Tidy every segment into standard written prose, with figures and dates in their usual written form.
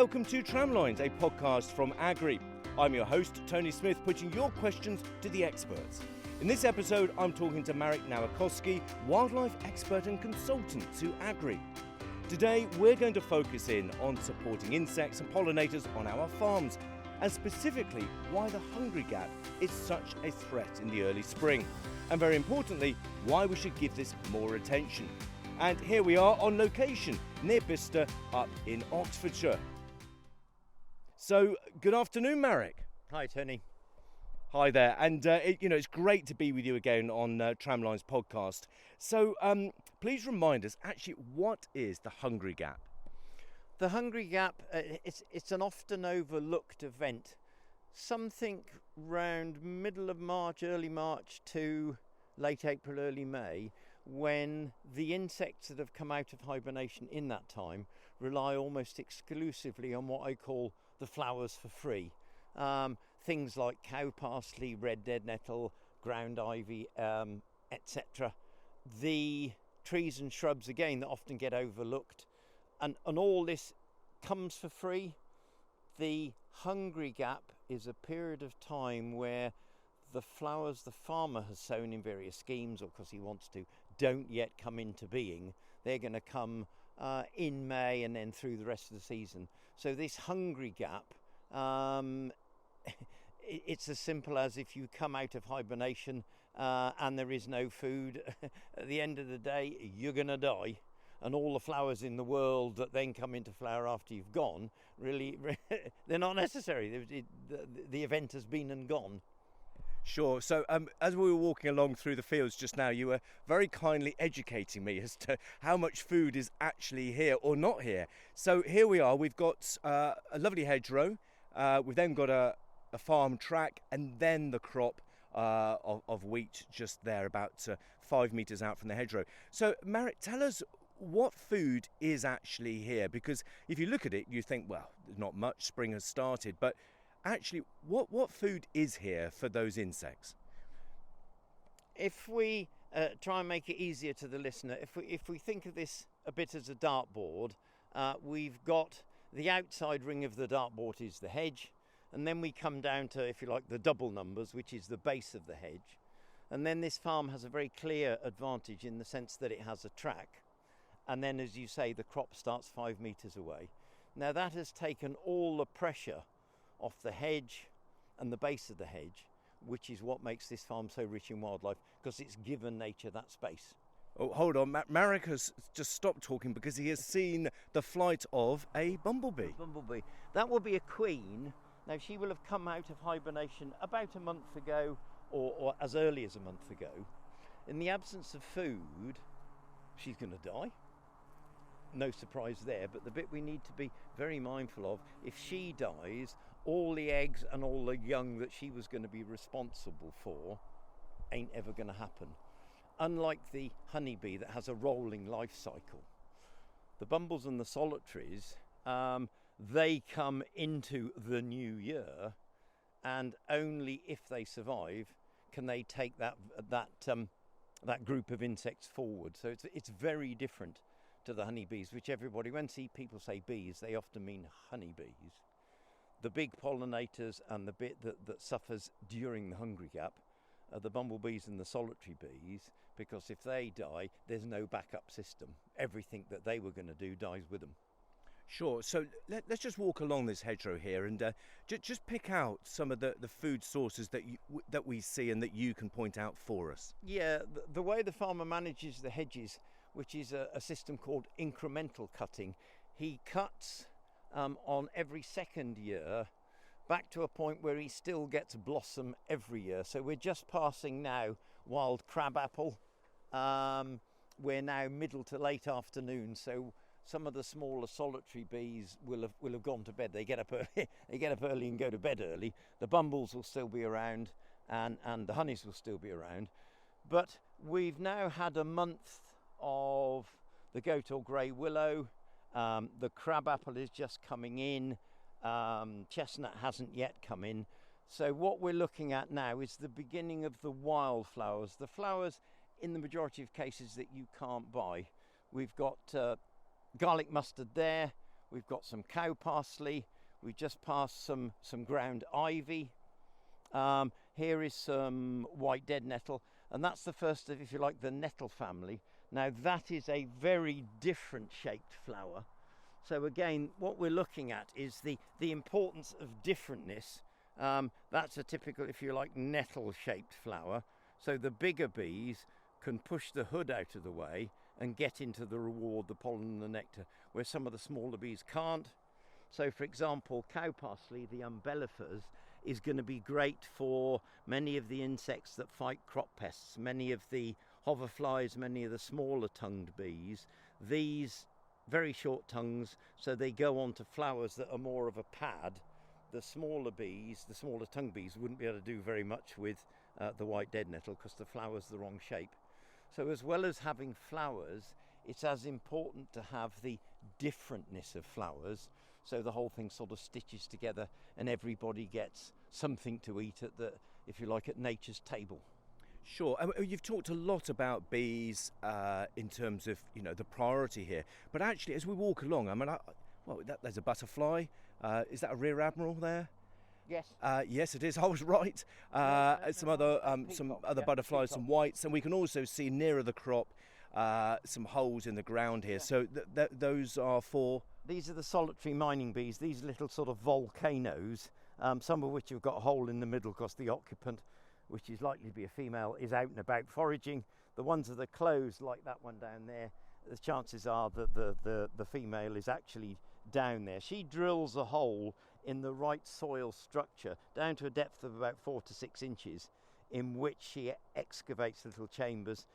Welcome to Tramlines, a podcast from Agrii. I'm your host, Tony Smith, putting your questions to the experts. In this episode, I'm talking to Marek Nowakowski, wildlife expert and consultant to Agrii. Today, we're going to focus in on supporting insects and pollinators on our farms, and specifically why the hungry gap is such a threat in the early spring, and very importantly, why we should give this more attention. And here we are on location near Bicester up in Oxfordshire. So, good afternoon, Marek. Hi, Tony. Hi there, and it's great to be with you again on Tramlines podcast. So, please remind us, actually, what is the hungry gap? The hungry gap, it's an often overlooked event. Something round middle of March, early March to late April, early May, when the insects that have come out of hibernation in that time rely almost exclusively on what I call the flowers for free. Things like cow parsley, red dead nettle, ground ivy, etc. The trees and shrubs, again, that often get overlooked. And all this comes for free. The hungry gap is a period of time where the flowers the farmer has sown in various schemes, or because he wants to, don't yet come into being. They're going to come in May and then through the rest of the season. So this hungry gap, it's as simple as if you come out of hibernation and there is no food, at the end of the day, you're going to die. And all the flowers in the world that then come into flower after you've gone, really, they're not necessary. The event has been and gone. Sure. So as we were walking along through the fields just now, you were very kindly educating me as to how much food is actually here or not here. So here we are. We've got a lovely hedgerow. We've then got a farm track and then the crop of wheat just there, about 5 metres out from the hedgerow. So, Marek, tell us what food is actually here. Because if you look at it, you think, well, there's not much. Spring has started. But actually, what food is here for those insects? If we try and make it easier to the listener, if we think of this a bit as a dartboard, we've got the outside ring of the dartboard is the hedge, and then we come down to, if you like, the double numbers, which is the base of the hedge. And then this farm has a very clear advantage in the sense that it has a track, and then, as you say, the crop starts 5 metres away. Now that has taken all the pressure off the hedge and the base of the hedge, which is what makes this farm so rich in wildlife, because it's given nature that space. Oh, hold on, Marek has just stopped talking because he has seen the flight of a bumblebee. Bumblebee. That will be a queen. Now, she will have come out of hibernation about a month ago, or as early as a month ago. In the absence of food, she's going to die. No surprise there, but the bit we need to be very mindful of, if she dies, all the eggs and all the young that she was going to be responsible for ain't ever going to happen. Unlike the honeybee that has a rolling life cycle, the bumbles and the solitaries, they come into the new year, and only if they survive can they take that group of insects forward. So it's very different to the honeybees, which everybody, when people say bees, they often mean honeybees. The big pollinators and the bit that suffers during the hungry gap are the bumblebees and the solitary bees, because if they die, there's no backup system. Everything that they were going to do dies with them. Sure. So let's just walk along this hedgerow here and just pick out some of the food sources that we see and that you can point out for us. Yeah, the way the farmer manages the hedges, which is a system called incremental cutting, he cuts on every second year back to a point where he still gets blossom every year. So we're just passing now wild crabapple. We're now middle to late afternoon, so some of the smaller solitary bees will have gone to bed. They get up early. They get up early and go to bed early. The bumbles will still be around, and the honeys will still be around. But we've now had a month of the goat or grey willow. The crabapple is just coming in. Chestnut hasn't yet come in. So what we're looking at now is the beginning of the wildflowers. The flowers, in the majority of cases, that you can't buy. We've got garlic mustard there. we've got some cow parsley, we've just passed some ground ivy. Here is some white dead nettle, and that's the first of, if you like, the nettle family. Now that is a very different shaped flower. So again, what we're looking at is the importance of differentness. That's a typical, if you like, nettle shaped flower. So the bigger bees can push the hood out of the way and get into the reward, the pollen and the nectar, where some of the smaller bees can't. So for example, cow parsley, the umbellifers, is going to be great for many of the insects that fight crop pests, many of the hoverflies, many of the smaller tongued bees. These very short tongues, so they go on to flowers that are more of a pad. The smaller bees, the smaller tongue bees, wouldn't be able to do very much with the white dead nettle because the flower's the wrong shape. So as well as having flowers, it's as important to have the differentness of flowers, so the whole thing sort of stitches together and everybody gets something to eat at the, if you like, at nature's table. Sure. You've talked a lot about bees in terms of, you know, the priority here. But actually, as we walk along, I mean, there's a butterfly. Is that a rear admiral there? Yes. Yes, it is. I was right. Some other butterflies, some whites, and we can also see nearer the crop some holes in the ground here. Yeah. So those are for. These are the solitary mining bees. These little sort of volcanoes, some of which have got a hole in the middle because the occupant, which is likely to be a female, is out and about foraging. The ones that are closed, like that one down there, the chances are that the female is actually down there. She drills a hole in the right soil structure down to a depth of about 4 to 6 inches, in which she excavates little chambers,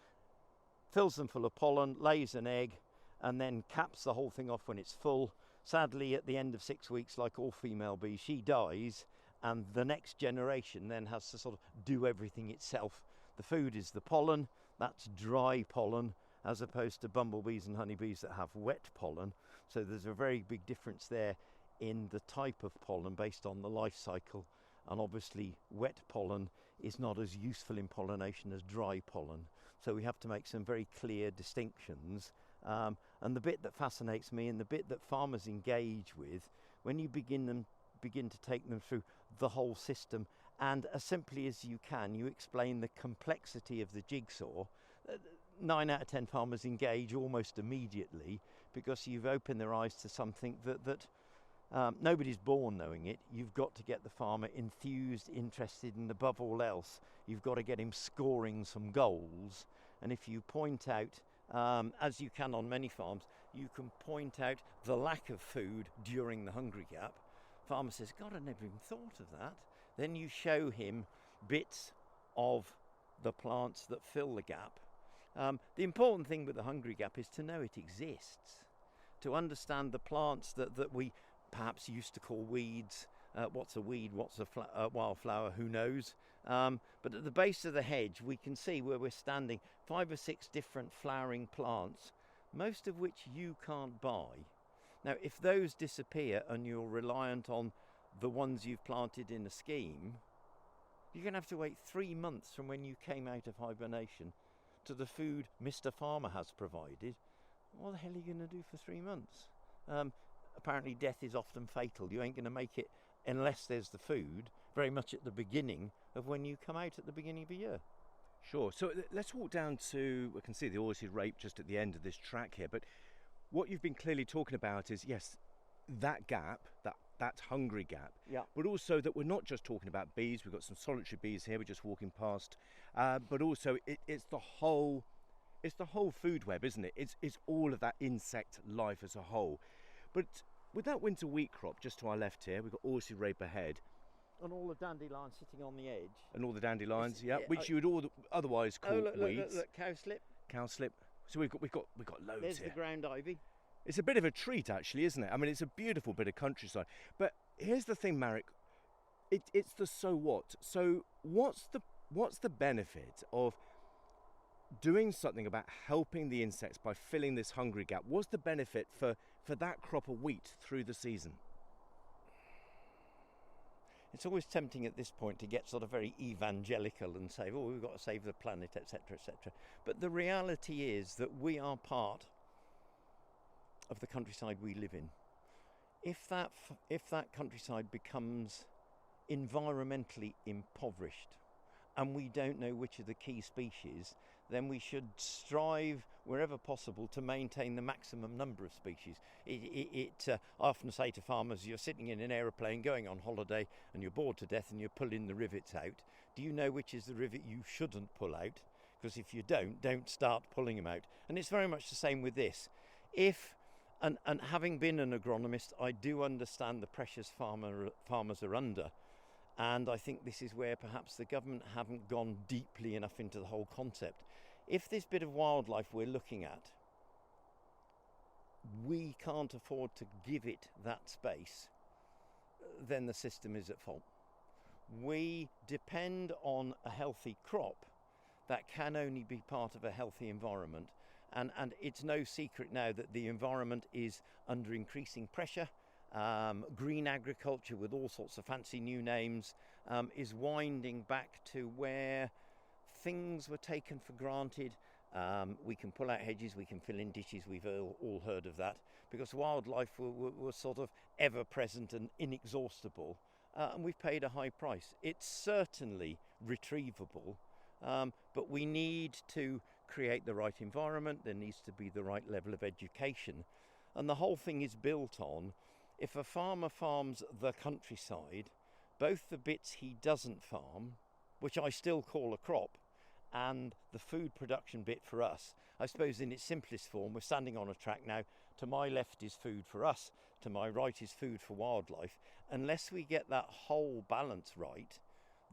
fills them full of pollen, lays an egg, and then caps the whole thing off when it's full. Sadly, at the end of 6 weeks, like all female bees, she dies, and the next generation then has to sort of do everything itself. The food is the pollen. That's dry pollen, as opposed to bumblebees and honeybees that have wet pollen. So there's a very big difference there in the type of pollen based on the life cycle. And obviously wet pollen is not as useful in pollination as dry pollen. So we have to make some very clear distinctions. And the bit that fascinates me, and the bit that farmers engage with, when you begin to take them through the whole system, and as simply as you can, you explain the complexity of the jigsaw. 9 out of 10 farmers engage almost immediately, because you've opened their eyes to something that nobody's born knowing it. You've got to get the farmer enthused, interested, and above all else, you've got to get him scoring some goals. And if you point out, as you can on many farms, you can point out the lack of food during the hungry gap. Farmer says, God, I never even thought of that. Then you show him bits of the plants that fill the gap. The important thing with the hungry gap is to know it exists, to understand the plants that we perhaps used to call weeds. What's a weed, what's a wildflower, who knows? But at the base of the hedge, we can see where we're standing 5 or 6 different flowering plants, most of which you can't buy. Now, if those disappear and you're reliant on the ones you've planted in a scheme, you're going to have to wait 3 months from when you came out of hibernation to the food Mr. Farmer has provided. What the hell are you going to do for 3 months? Apparently death is often fatal. You ain't going to make it unless there's the food, very much at the beginning of when you come out at the beginning of a year. Sure. So let's walk down to, we can see the orchid rape just at the end of this track here, but what you've been clearly talking about is, yes, that gap, that hungry gap, yeah, but also that we're not just talking about bees. We've got some solitary bees here, we're just walking past, but also it's the whole food web, isn't it? It's all of that insect life as a whole. But with that winter wheat crop just to our left here, we've got orchid rape ahead. And all the dandelions sitting on the edge. And all the dandelions, yeah, which you would otherwise call weeds. Look, cowslip. Cowslip. So we've got loads There's here. The ground ivy. It's a bit of a treat, actually, isn't it? I mean, it's a beautiful bit of countryside. But here's the thing, Marek. It's the so what. So what's the benefit of doing something about helping the insects by filling this hungry gap? What's the benefit for that crop of wheat through the season? It's always tempting at this point to get sort of very evangelical and say, oh, we've got to save the planet, etc., etc. But the reality is that we are part of the countryside we live in. If that countryside becomes environmentally impoverished and we don't know which are the key species, then we should strive wherever possible to maintain the maximum number of species. I often say to farmers, you're sitting in an aeroplane going on holiday and you're bored to death and you're pulling the rivets out. Do you know which is the rivet you shouldn't pull out? Because if you don't start pulling them out. And it's very much the same with this. And having been an agronomist, I do understand the pressures farmers are under. And I think this is where perhaps the government haven't gone deeply enough into the whole concept. If this bit of wildlife we're looking at, we can't afford to give it that space, then the system is at fault. We depend on a healthy crop that can only be part of a healthy environment. And it's no secret now that the environment is under increasing pressure. Green agriculture, with all sorts of fancy new names, is winding back to where things were taken for granted. We can pull out hedges, we can fill in ditches, we've all heard of that, because wildlife was sort of ever present and inexhaustible, and we've paid a high price. It's certainly retrievable, but we need to create the right environment. There needs to be the right level of education, and the whole thing is built on, if a farmer farms the countryside, both the bits he doesn't farm, which I still call a crop, and the food production bit for us, I suppose in its simplest form, we're standing on a track now, to my left is food for us, to my right is food for wildlife. Unless we get that whole balance right,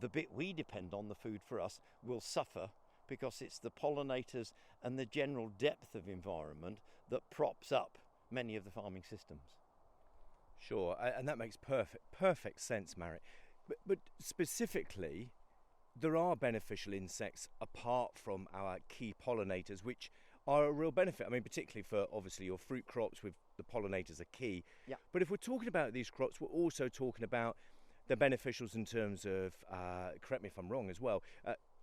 the bit we depend on, the food for us, will suffer, because it's the pollinators and the general depth of environment that props up many of the farming systems. Sure, and that makes perfect sense, Marek. But specifically, there are beneficial insects apart from our key pollinators, which are a real benefit. I mean, particularly for obviously your fruit crops, with the pollinators are key. Yeah. But if we're talking about these crops, we're also talking about the beneficials in terms of, correct me if I'm wrong as well,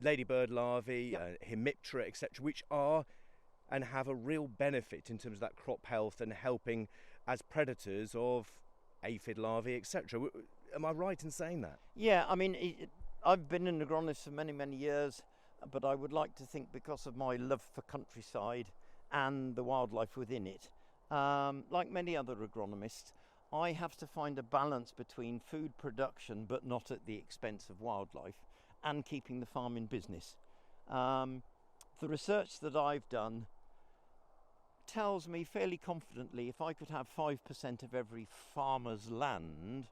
ladybird larvae, hemiptera, etc., which are and have a real benefit in terms of that crop health and helping as predators of aphid larvae, etc. Am I right in saying that? Yeah, I mean, I've been an agronomist for many, many years, but I would like to think, because of my love for countryside and the wildlife within it, like many other agronomists, I have to find a balance between food production, but not at the expense of wildlife, and keeping the farm in business. The research that I've done tells me fairly confidently, if I could have 5% of every farmer's land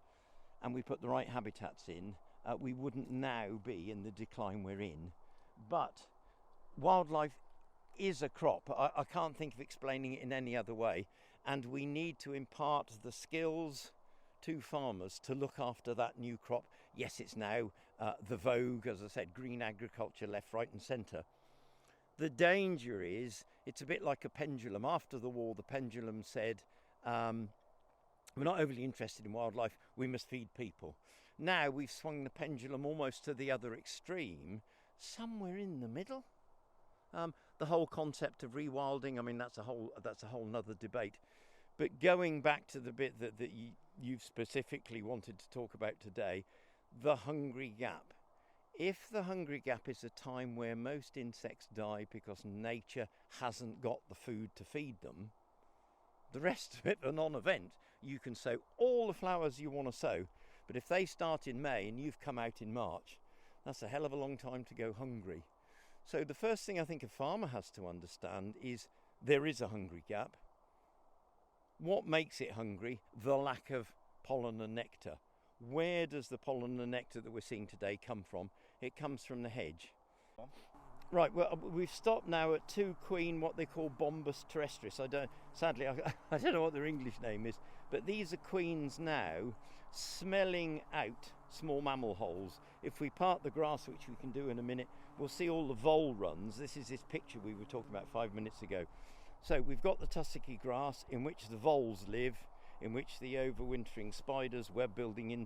and we put the right habitats in, we wouldn't now be in the decline we're in. But wildlife is a crop. I can't think of explaining it in any other way, and we need to impart the skills to farmers to look after that new crop. Yes, it's now the vogue, as I said, green agriculture, left, right and centre. The danger is, it's a bit like a pendulum. After the war, the pendulum said, we're not overly interested in wildlife, we must feed people. Now we've swung the pendulum almost to the other extreme, somewhere in the middle. The whole concept of rewilding, I mean, that's a whole nother debate. But going back to the bit that you've specifically wanted to talk about today, the hungry gap. If the hungry gap is a time where most insects die because nature hasn't got the food to feed them, the rest of it a non-event. You can sow all the flowers you want to sow, but if they start in May and you've come out in March, that's a hell of a long time to go hungry. So the first thing I think a farmer has to understand is there is a hungry gap. What makes it hungry? The lack of pollen and nectar. Where does the pollen and nectar that we're seeing today come from? It comes from the hedge. Right, well, we've stopped now at two queen, what they call Bombus terrestris. I don't know what their English name is, but these are queens now smelling out small mammal holes. If we part the grass, which we can do in a minute, we'll see all the vole runs. This is this picture we were talking about 5 minutes ago. So we've got the tussocky grass in which the voles live, in which the overwintering spiders, web-building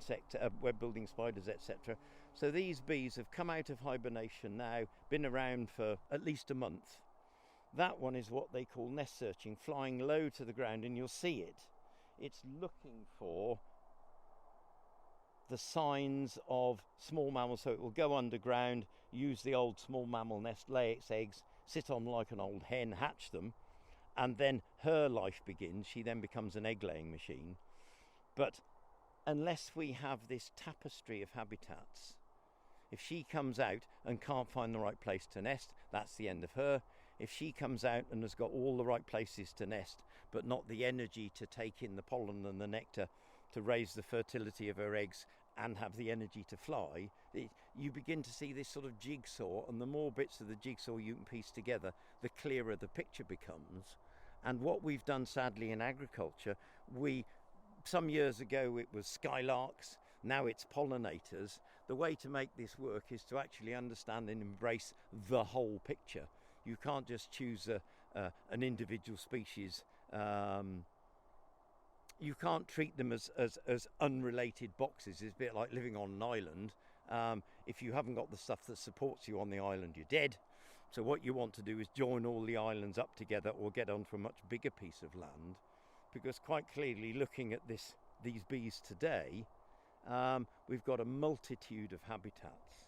spiders, etc. So these bees have come out of hibernation now, been around for at least a month. That one is what they call nest searching, flying low to the ground, and you'll see it it's looking for the signs of small mammals, so it will go underground, use the old small mammal nest, lay its eggs, sit on like an old hen, hatch them, and then her life begins. She then becomes an egg-laying machine. But unless we have this tapestry of habitats, if she comes out and can't find the right place to nest, that's the end of her. If she comes out and has got all the right places to nest, but not the energy to take in the pollen and the nectar to raise the fertility of her eggs and have the energy to fly, you begin to see this sort of jigsaw, and the more bits of the jigsaw you can piece together, the clearer the picture becomes. And what we've done sadly in agriculture, some years ago it was skylarks, now it's pollinators. The way to make this work is to actually understand and embrace the whole picture. You can't just choose an individual species. You can't treat them as unrelated boxes. It's a bit like living on an island. If you haven't got the stuff that supports you on the island, you're dead. So what you want to do is join all the islands up together, or get onto a much bigger piece of land. Because quite clearly, looking at these bees today, we've got a multitude of habitats.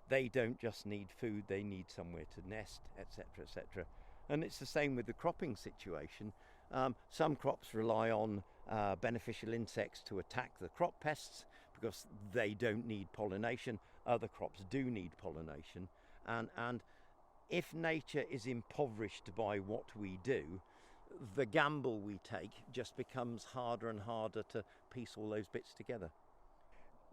They don't just need food, they need somewhere to nest, etc., etc. And it's the same with the cropping situation. Some crops rely on beneficial insects to attack the crop pests because they don't need pollination. Other crops do need pollination. And if nature is impoverished by what we do, the gamble we take just becomes harder and harder to piece all those bits together.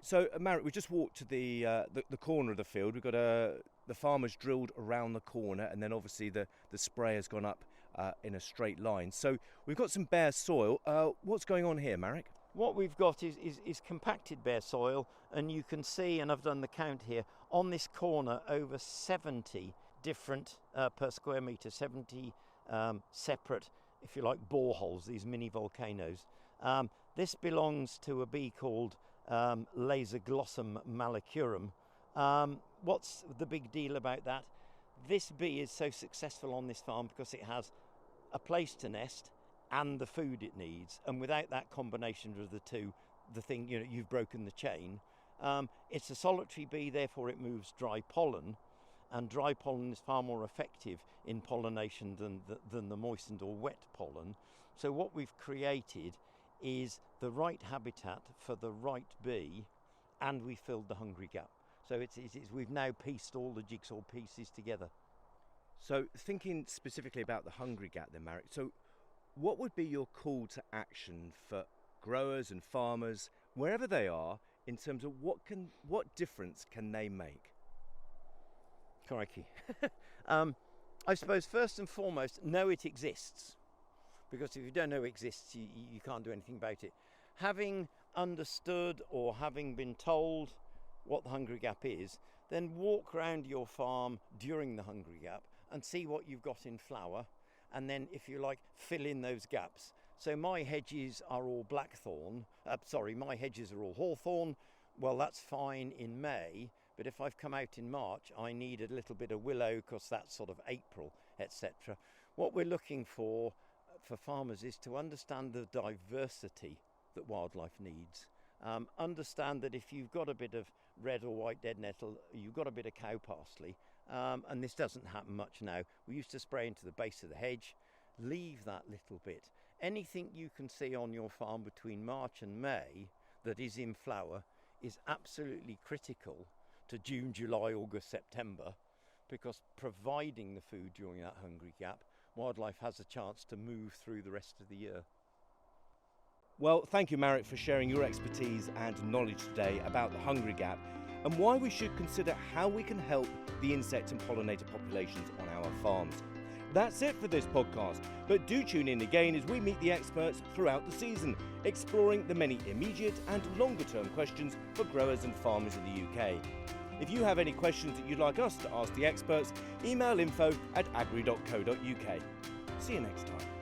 So, Marek, we just walked to the corner of the field. We've got the farmer's drilled around the corner, and then obviously the sprayer's gone up in a straight line. So we've got some bare soil. What's going on here, Marek? What we've got is compacted bare soil, and you can see, and I've done the count here, on this corner over 70 different per square metre, 70 separate, if you like, boreholes, these mini volcanoes. This belongs to a bee called Laserglossum malacurum. What's the big deal about that? This bee is so successful on this farm because it has a place to nest and the food it needs, and without that combination of the two, you've broken the chain. It's a solitary bee, therefore it moves dry pollen, and dry pollen is far more effective in pollination than the moistened or wet pollen. So what we've created is the right habitat for the right bee, and we filled the hungry gap. So we've now pieced all the jigsaw pieces together. So thinking specifically about the hungry gap then, Marek, so what would be your call to action for growers and farmers, wherever they are, in terms of what difference can they make? Crikey. I suppose first and foremost, know it exists. Because if you don't know it exists, you can't do anything about it. Having understood or having been told what the hungry gap is, then walk around your farm during the hungry gap and see what you've got in flower, and then, if you like, fill in those gaps. So my hedges are all blackthorn, my hedges are all hawthorn. Well, that's fine in May, but if I've come out in March, I need a little bit of willow because that's sort of April, etc. What we're looking for farmers is to understand the diversity that wildlife needs. Understand that if you've got a bit of red or white dead nettle, you've got a bit of cow parsley, and this doesn't happen much now. We used to spray into the base of the hedge. Leave that little bit. Anything you can see on your farm between March and May that is in flower is absolutely critical to June, July, August, September, because providing the food during that hungry gap, wildlife has a chance to move through the rest of the year. Well, thank you, Marek, for sharing your expertise and knowledge today about the hungry gap and why we should consider how we can help the insect and pollinator populations on our farms. That's it for this podcast, but do tune in again as we meet the experts throughout the season, exploring the many immediate and longer-term questions for growers and farmers in the UK. If you have any questions that you'd like us to ask the experts, email info@agrii.co.uk. See you next time.